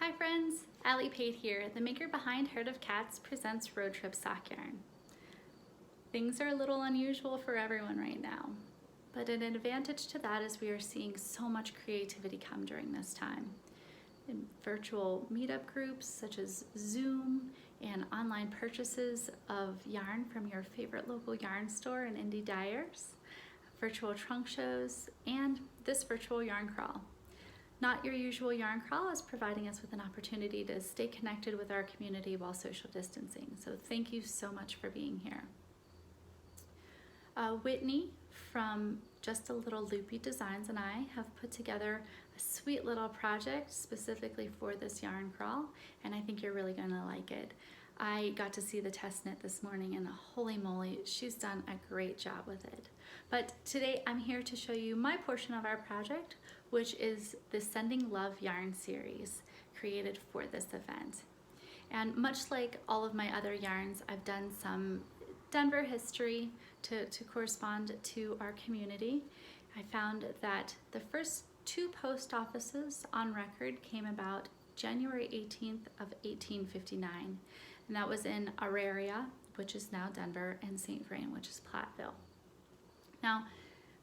Hi friends, Allie Pate here, the maker behind Heart of Cats presents Road Trip Sock Yarn. Things are a little unusual for everyone right now, but an advantage to that is we are seeing so much creativity come during this time. In virtual meetup groups such as Zoom and online purchases of yarn from your favorite local yarn store and indie dyers, virtual trunk shows, and this virtual yarn crawl. Not Your Usual Yarn Crawl is providing us with an opportunity to stay connected with our community while social distancing. So thank you so much for being here. Whitney from Just a Little Loopy Designs and I have put together a sweet little project specifically for this yarn crawl, and I think you're really gonna like it. I got to see the test knit this morning and holy moly, she's done a great job with it. But today I'm here to show you my portion of our project, which is the Sending Love Yarn series created for this event. And much like all of my other yarns, I've done some Denver history to correspond to our community. I found that the first two post offices on record came about January 18th of 1859. And that was in Auraria, which is now Denver, and St. Vrain, which is Platteville. Now,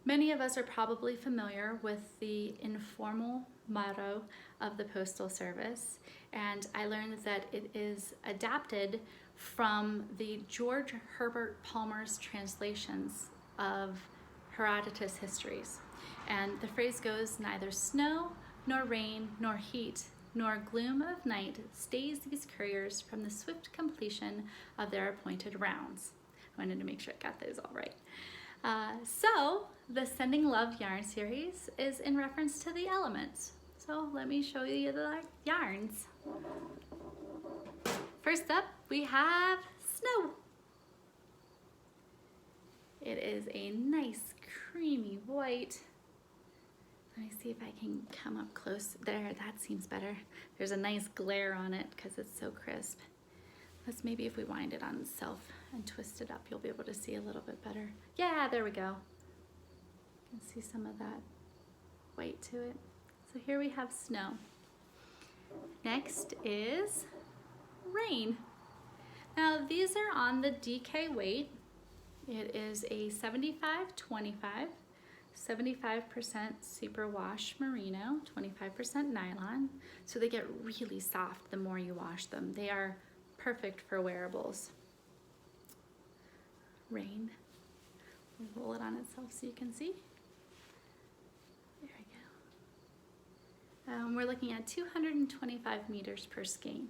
many of us are probably familiar with the informal motto of the Postal Service, and I learned that it is adapted from the George Herbert Palmer's translations of Herodotus histories. And the phrase goes, "Neither snow, nor rain, nor heat, nor gloom of night stays these couriers from the swift completion of their appointed rounds." I wanted to make sure I got those all right. So the Sending Love Yarn series is in reference to the elements. So let me show you the yarns. First up, we have snow. It is a nice creamy white. Let me see if I can come up close. There, that seems better. There's a nice glare on it because it's so crisp. Let's maybe if we wind it on itself and twist it up, you'll be able to see a little bit better. Yeah, there we go. You can see some of that white to it. So here we have snow. Next is rain. Now these are on the DK weight. It is a 75-25. 75% superwash merino, 25% nylon. So they get really soft the more you wash them. They are perfect for wearables. Rain. Roll it on itself so you can see. There we go. We're looking at 225 meters per skein.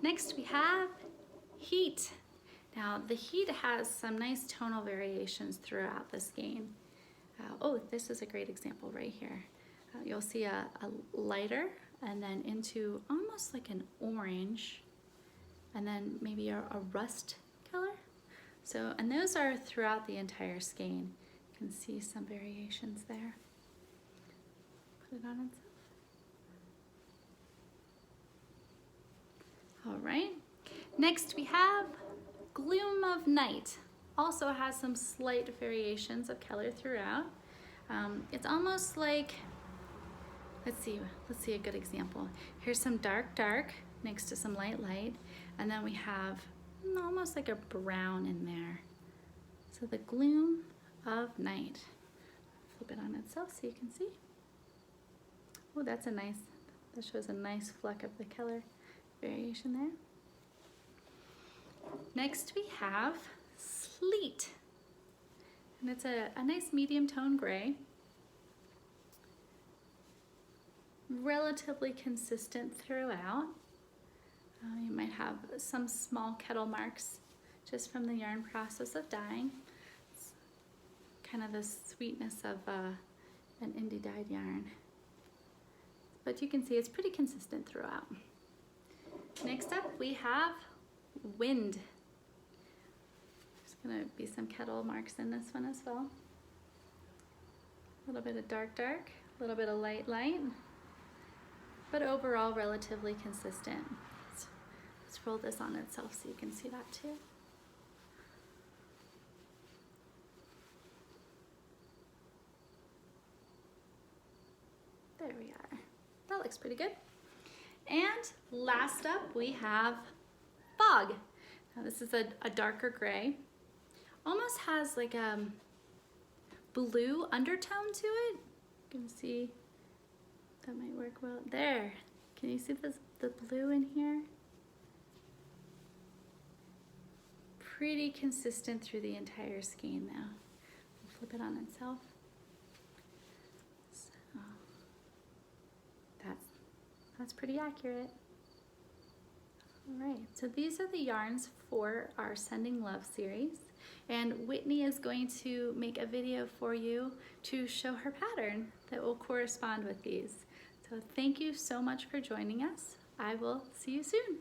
Next we have heat. Now the heat has some nice tonal variations throughout the skein. Oh, this is a great example right here. You'll see a lighter and then into almost like an orange and then maybe a rust color. So, and those are throughout the entire skein. You can see some variations there. Put it on itself. All right, next we have Gloom of Night. Also has some slight variations of color throughout. It's almost like, let's see a good example. Here's some dark next to some light, and then we have almost like a brown in there. So the Gloom of Night. Flip it on itself so you can see. Oh, that shows a nice fleck of the color variation there. Next we have Sleet, and it's a nice medium tone gray, relatively consistent throughout. You might have some small kettle marks just from the yarn process of dyeing. It's kind of the sweetness of an indie dyed yarn, but you can see it's pretty consistent throughout. Next up we have Wind. Going to be some kettle marks in this one as well. A little bit of dark, a little bit of light, but overall relatively consistent. Let's roll this on itself so you can see that too. There we are. That looks pretty good. And last up we have Fog. Now this is a darker gray. Almost has like a blue undertone to it. You can see, that might work well. There, can you see the blue in here? Pretty consistent through the entire skein now. Flip it on itself. So, that's pretty accurate. All right, so these are the yarns for our Sending Love series, and Whitney is going to make a video for you to show her pattern that will correspond with these. So thank you so much for joining us. I will see you soon.